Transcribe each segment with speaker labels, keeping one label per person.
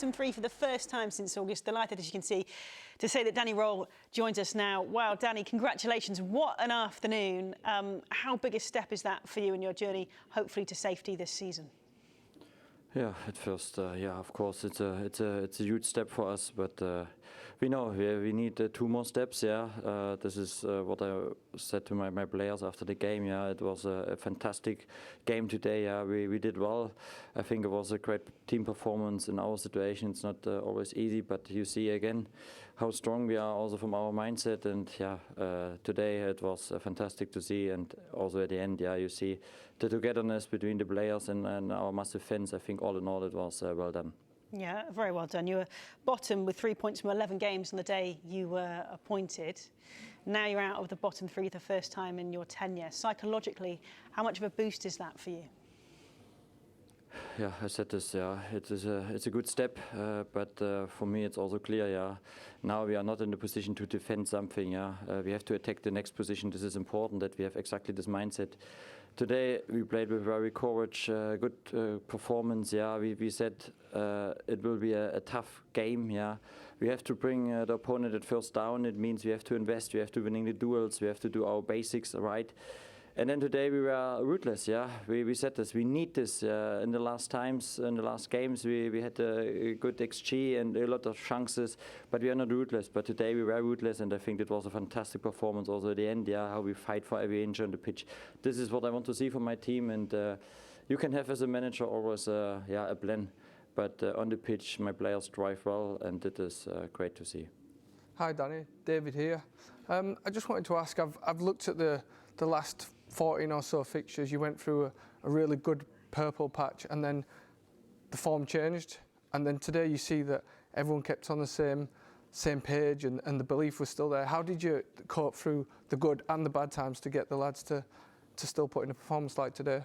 Speaker 1: bottom three for the first time since August. Delighted, as you can see, to say that Danny Rohl joins us now. Wow, Danny, congratulations. What an afternoon. How big a step is that for you in your journey, hopefully to safety this season?
Speaker 2: Yeah, at first, yeah, of course, it's a huge step for us, but we know we need 2 more steps. Yeah, this is what I said to my players after the game. Yeah, it was a fantastic game today. Yeah, we did well. I think it was a great team performance in our situation. It's not always easy, but you see again how strong we are also from our mindset. And yeah, today it was fantastic to see. And also at the end, yeah, you see the togetherness between the players and our massive fans. I think all in all, it was well done.
Speaker 1: Yeah, very well done. You were bottom with 3 points from 11 games on the day you were appointed. Now you're out of the bottom three for the first time in your tenure. Psychologically, how much of a boost is that for you?
Speaker 2: Yeah, I said this. Yeah, it's a good step, but for me it's also clear. Yeah, now we are not in the position to defend something. Yeah, we have to attack the next position. This is important that we have exactly this mindset. Today we played with very courage, good performance. Yeah, we said it will be a tough game. Yeah, we have to bring the opponent at first down. It means we have to invest. We have to winning the duels. We have to do our basics right. And then today we were ruthless. Yeah, we said this. We need this. In the last times, in the last games, we had a good XG and a lot of chances, but we are not ruthless. But today we were ruthless, and I think it was a fantastic performance. Also at the end, yeah, how we fight for every inch on the pitch. This is what I want to see from my team. And you can have as a manager always, yeah, a plan. But on the pitch, my players drive well, and it is great to see.
Speaker 3: Hi, Danny. David here. I just wanted to ask. I've looked at the last 14 or so fixtures. You went through a really good purple patch, and then the form changed, and then today you see that everyone kept on the same page, and the belief was still there. How did you cope through the good and the bad times to get the lads to still put in a performance like today?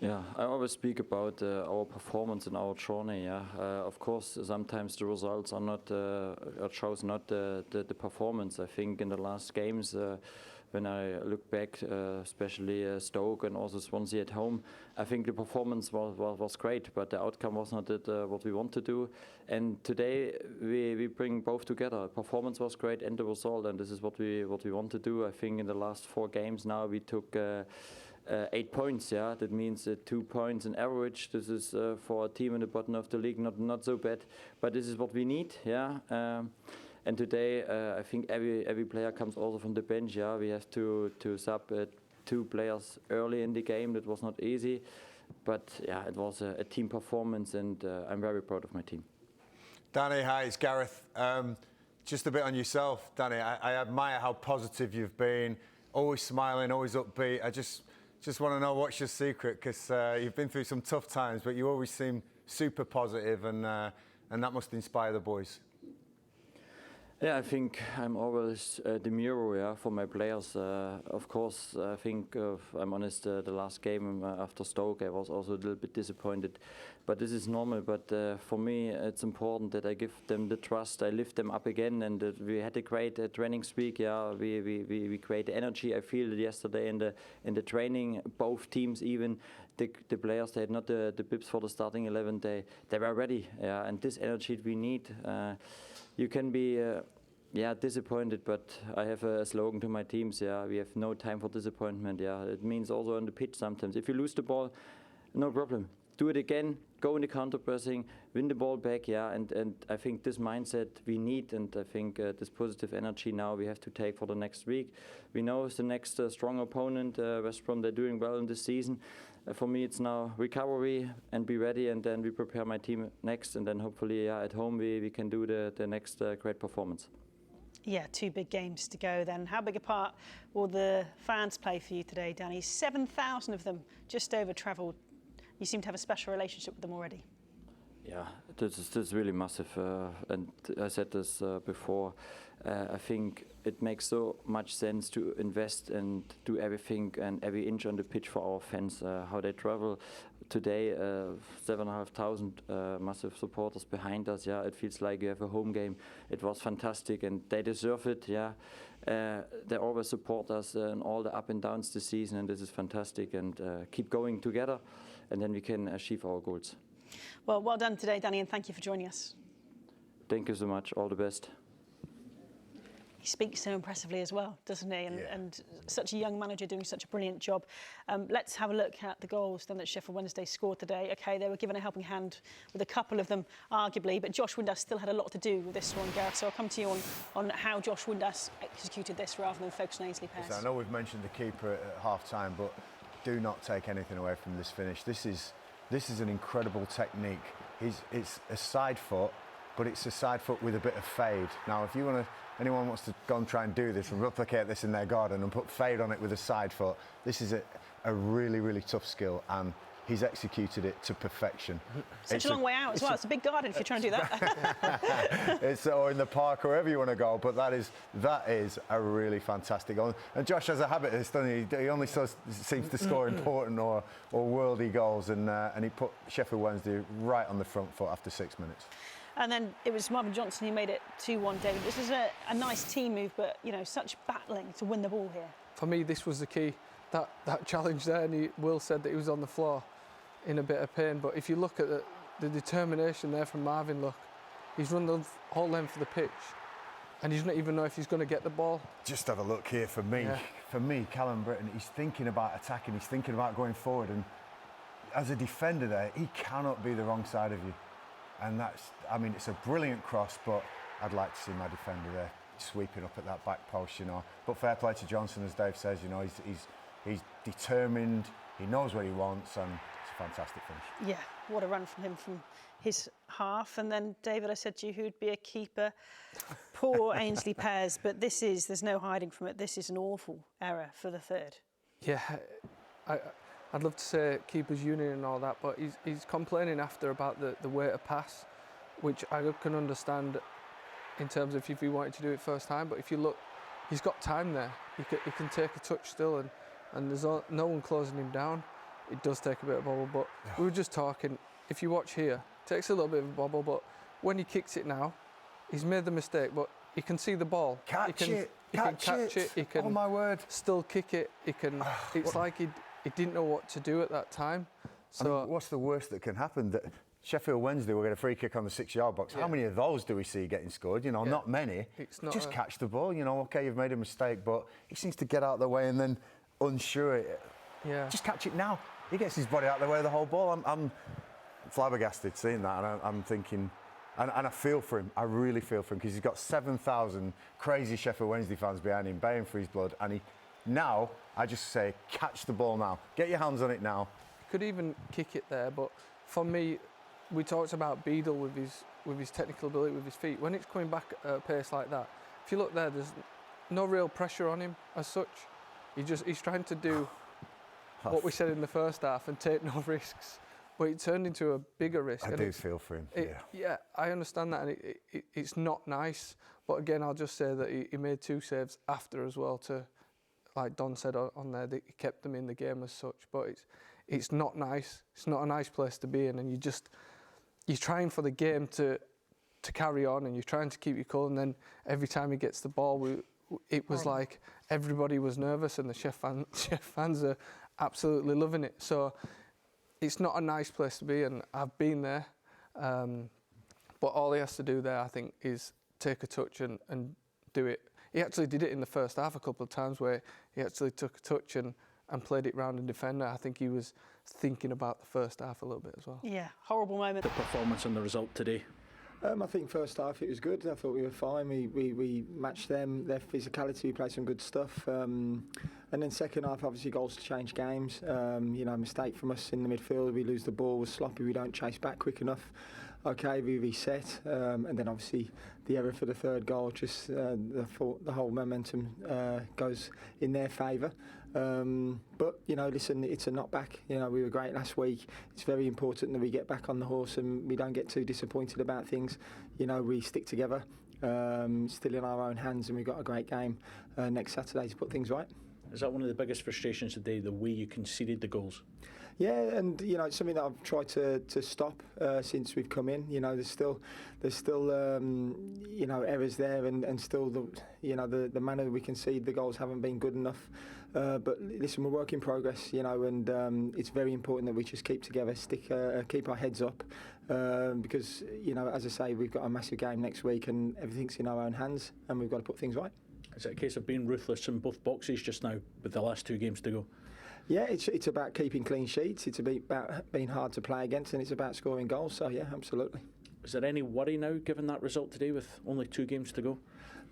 Speaker 2: Yeah, I always speak about our performance in our journey. Yeah, of course, sometimes the results are not shows not the performance. I think in the last games, when I look back, especially Stoke and also Swansea at home, I think the performance was great, but the outcome was not what we want to do. And today we bring both together. Performance was great and the result, and this is what we want to do. I think in the last 4 games now we took 8 points. Yeah, that means 2 points in average. This is for a team in the bottom of the league not so bad, but this is what we need. Yeah. And today, I think every player comes also from the bench. Yeah, we have to sub 2 players early in the game. That was not easy, but yeah, it was a team performance, and I'm very proud of my team.
Speaker 4: Danny, hi, it's Gareth. Just a bit on yourself, Danny. I admire how positive you've been, always smiling, always upbeat. I just want to know what's your secret, because you've been through some tough times, but you always seem super positive, and that must inspire the boys.
Speaker 2: Yeah, I think I'm always the mirror, yeah, for my players. Of course, I think, I'm honest, the last game after Stoke, I was also a little bit disappointed. But this is normal. But for me, it's important that I give them the trust. I lift them up again, and we had a great training week. Yeah, we create energy. I feel it yesterday in the training. Both teams, even the players, they had not the bips for the starting 11. They were ready. Yeah, and this energy we need. You can be disappointed, but I have a slogan to my teams. Yeah, we have no time for disappointment. Yeah, it means also on the pitch sometimes. If you lose the ball, no problem. Do it again. Go in the counter pressing, win the ball back. Yeah, and I think this mindset we need, and I think this positive energy now we have to take for the next week. We know it's the next strong opponent. West Brom, they're doing well in this season. For me, it's now recovery and be ready, and then we prepare my team next, and then hopefully at home we can do the next great performance.
Speaker 1: Yeah, 2 big games to go then. How big a part will the fans play for you today, Danny? 7,000 of them just over travelled. You seem to have a special relationship with them already.
Speaker 2: Yeah, this is really massive, and I said this before. I think it makes so much sense to invest and do everything and every inch on the pitch for our fans. How they travel today, 7,500 massive supporters behind us. Yeah, it feels like you have a home game. It was fantastic, and they deserve it. Yeah, they always support us in all the up and downs this season, and this is fantastic. And keep going together, and then we can achieve our goals.
Speaker 1: Well done today, Danny, and thank you for joining us.
Speaker 2: Thank you so much. All the best.
Speaker 1: He speaks so impressively as well, doesn't he? And such a young manager doing such a brilliant job. Let's have a look at the goals then that Sheffield Wednesday scored today. OK, they were given a helping hand with a couple of them, arguably, but Josh Windass still had a lot to do with this one, Gareth. So I'll come to you on how Josh Windass executed this rather than focus on Aynsley Pears.
Speaker 4: I know we've mentioned the keeper at half-time, but do not take anything away from this finish. This is an incredible technique. It's a side foot, but it's a side foot with a bit of fade. Now, if anyone wants to go and try and do this and replicate this in their garden and put fade on it with a side foot, this is a really, really tough skill, and he's executed it to perfection.
Speaker 1: Such a long way out as well. It's a big garden if you're trying to do that.
Speaker 4: It's or in the park, or wherever you want to go, but that is a really fantastic goal. And Josh has a habit of this, doesn't he? He only seems to score important or worldy goals, and he put Sheffield Wednesday right on the front foot after 6 minutes.
Speaker 1: And then it was Marvin Johnson who made it 2-1, David. This was a nice team move, but, you know, such battling to win the ball here.
Speaker 3: For me, this was the key. That challenge there, and Will said that he was on the floor in a bit of pain. But if you look at the determination there from Marvin, look, he's run the whole length of the pitch, and he doesn't even know if he's going to get the ball.
Speaker 4: Just have a look here for me. Yeah. For me, Callum Britton, he's thinking about attacking, he's thinking about going forward, and as a defender there, he cannot be the wrong side of you. And it's a brilliant cross, but I'd like to see my defender there sweeping up at that back post, you know. But fair play to Johnson, as Dave says, you know, he's determined, he knows what he wants, and it's a fantastic finish.
Speaker 1: Yeah, what a run from him from his half. And then, David, I said to you who'd be a keeper. Poor Aynsley Pears, but there's no hiding from it. This is an awful error for the third.
Speaker 3: Yeah, I'd love to say keepers union and all that, but he's complaining after about the way to pass, which I can understand in terms of if he wanted to do it first time. But if you look, he's got time there. He can take a touch still, and there's no one closing him down. It does take a bit of bobble, but we were just talking. If you watch here, it takes a little bit of a bobble, but when he kicks it now, he's made the mistake, but he can see the ball.
Speaker 4: Catch it.
Speaker 3: He can
Speaker 4: oh my word.
Speaker 3: Still kick it. He can. It's like he didn't know what to do at that time. So
Speaker 4: I mean, what's the worst that can happen? That Sheffield Wednesday will get a free kick on the 6-yard box. Yeah. How many of those do we see getting scored? You know, not many. Just catch the ball. You know, OK, you've made a mistake, but he seems to get out of the way and then unsure it.
Speaker 3: Yeah.
Speaker 4: Just catch it now. He gets his body out of the way of the whole ball. I'm flabbergasted seeing that, and I'm thinking, and I feel for him. I really feel for him, because he's got 7,000 crazy Sheffield Wednesday fans behind him, baying for his blood, and now I just say, catch the ball now. Get your hands on it now.
Speaker 3: Could even kick it there, but for me, we talked about Beadle with his technical ability with his feet. When it's coming back at a pace like that, if you look there, there's no real pressure on him as such. He's trying to do what we said in the first half and take no risks, but it turned into a bigger risk.
Speaker 4: I do feel for him.
Speaker 3: Yeah, I understand that, and it's not nice. But again, I'll just say that he made 2 saves after as well to, like Don said on there, that he kept them in the game as such. But it's not nice. It's not a nice place to be in, and you're trying for the game to carry on, and you're trying to keep your cool. And then every time he gets the ball, it was like everybody was nervous, and the Chef fans are absolutely loving it. So it's not a nice place to be, and I've been there. But all he has to do there, I think, is take a touch and do it. He actually did it in the first half a couple of times, where he actually took a touch and played it round a defender. I think he was thinking about the first half a little bit as well.
Speaker 1: Yeah, horrible moment.
Speaker 5: The performance and the result today.
Speaker 6: I think first half it was good. I thought we were fine. We matched them, their physicality. We played some good stuff. And then second half, obviously goals to change games. Mistake from us in the midfield. We lose the ball. We're sloppy. We don't chase back quick enough. Okay, we reset. And then obviously the error for the third goal. Just the whole momentum goes in their favour. But listen, it's a knockback. We were great last week. It's very important that we get back on the horse and we don't get too disappointed about things. We stick together. Still in our own hands, and we've got a great game next Saturday to put things right.
Speaker 5: Is that one of the biggest frustrations today, the way you conceded the goals?
Speaker 6: Yeah, and you know, it's something that I've tried to stop since we've come in. You know, there's still you know, errors there, and still the manner we concede the goals haven't been good enough. But listen, we're work in progress, you know, and it's very important that we just keep together, keep our heads up, because you know, as I say, we've got a massive game next week, and everything's in our own hands, and we've got to put things right.
Speaker 5: Is it a case of being ruthless in both boxes just now with the last 2 games to go?
Speaker 6: Yeah, it's about keeping clean sheets. It's about being hard to play against, and it's about scoring goals. So yeah, absolutely.
Speaker 5: Is there any worry now, given that result today, with only 2 games to go?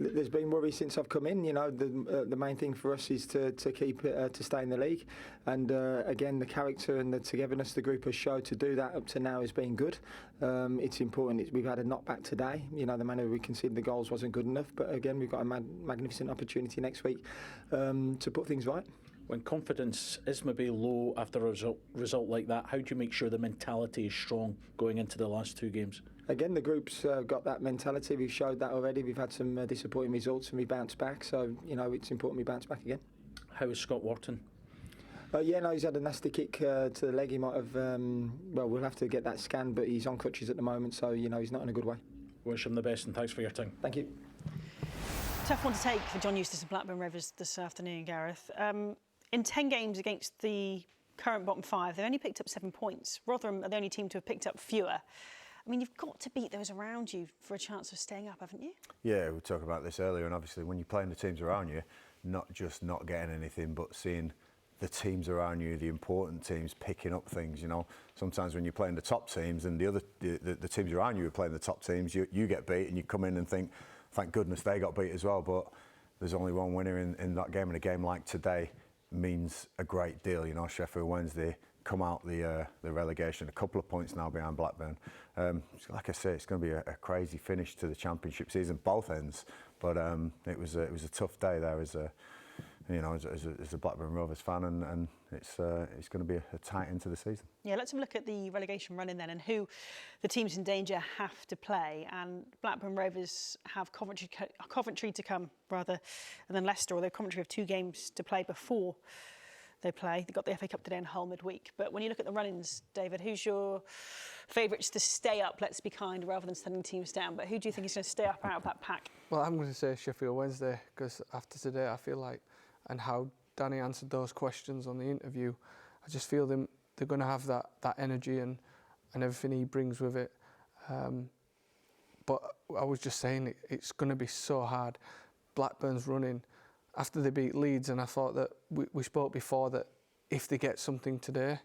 Speaker 6: There's been worry since I've come in. You know, the main thing for us is to keep it, to stay in the league, and again, the character and the togetherness the group has showed to do that up to now has been good. It's important. We've had a knockback today. You know, the manner we conceded the goals wasn't good enough, but again, we've got a magnificent opportunity next week to put things right.
Speaker 5: When confidence is maybe low after a result like that, how do you make sure the mentality is strong going into the last 2 games?
Speaker 6: Again, the group's got that mentality. We've showed that already. We've had some disappointing results and we bounced back. So, you know, it's important we bounce back again.
Speaker 5: How is Scott Wharton?
Speaker 6: Yeah, no, he's had a nasty kick to the leg. He might have, well, we'll have to get that scanned, but he's on crutches at the moment. So, you know, he's not in a good way.
Speaker 5: Wish him the best and thanks for your time.
Speaker 6: Thank you.
Speaker 1: Tough one to take for John Eustace and Blackburn Rovers this afternoon, Gareth. In 10 games against the current bottom 5, they've only picked up 7 points. Rotherham are the only team to have picked up fewer. I mean, you've got to beat those around you for a chance of staying up, haven't you?
Speaker 4: Yeah, we talked about this earlier, and obviously when you're playing the teams around you, not just not getting anything, but seeing the teams around you, the important teams, picking up things. You know, sometimes when you're playing the top teams and the teams around you are playing the top teams, you get beat and you come in and think, thank goodness they got beat as well. But there's only one winner in that game, and a game like today means a great deal. You know, Sheffield Wednesday come out the relegation, a couple of points now behind Blackburn. Like I say, it's going to be a crazy finish to the championship season, both ends. But it was a tough day there as a Blackburn Rovers fan, and it's going to be a tight end to the season. Yeah,
Speaker 1: let's have a look at the relegation run-in then, and who the teams in danger have to play. And Blackburn Rovers have Coventry to come, rather, and then Leicester, although Coventry have 2 games to play before they play. They've got the FA Cup today in Hull midweek. But when you look at the run-ins, David, who's your favourites to stay up? Let's be kind, rather than sending teams down. But who do you think is going to stay up out of that pack?
Speaker 3: Well, I'm going to say Sheffield Wednesday, because after today, I feel like, and how Danny answered those questions on the interview, I just feel they're going to have that energy and everything he brings with it. But I was just saying, it's going to be so hard. Blackburn's running after they beat Leeds, and I thought that we spoke before that if they get something today,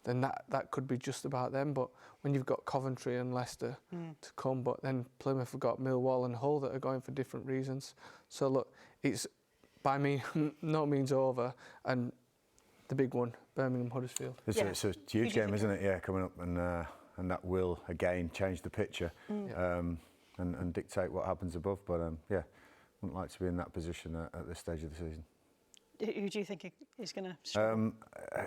Speaker 3: then that could be just about them. But when you've got Coventry and Leicester to come, but then Plymouth have got Millwall and Hull that are going for different reasons. So look, it's by no means over, and the big one, Birmingham Huddersfield.
Speaker 4: It's a huge game, isn't it? Yeah, coming up, and that will again change the picture and dictate what happens above. But yeah, wouldn't like to be in that position at this stage of the season.
Speaker 1: Who do you think is going to struggle?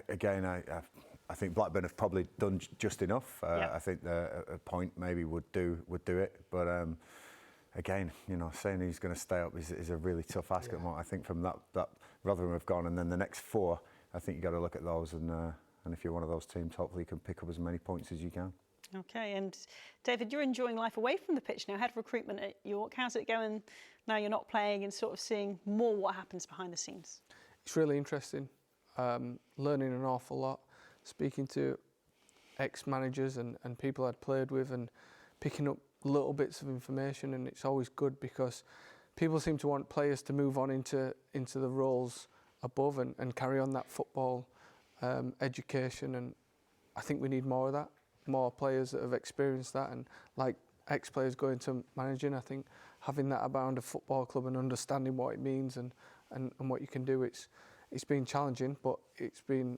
Speaker 4: Again, I think Blackburn have probably done just enough. I think a point maybe would do it, but again, you know, saying he's going to stay up is a really tough ask at the moment. I think from that Rotherham have gone, and then the next 4, I think you've got to look at those, and if you're one of those teams, hopefully you can pick up as many points as you can.
Speaker 1: Okay, and David, you're enjoying life away from the pitch now, head of recruitment at York. How's it going now you're not playing and sort of seeing more what happens behind the scenes?
Speaker 3: It's really interesting, learning an awful lot, speaking to ex-managers and people I'd played with, and picking up little bits of information, and it's always good because people seem to want players to move on into the roles above and carry on that football education, and I think we need more of that, more players that have experienced that, and like ex-players going to managing. I think having that around a football club and understanding what it means and what you can do, it's been challenging, but it's been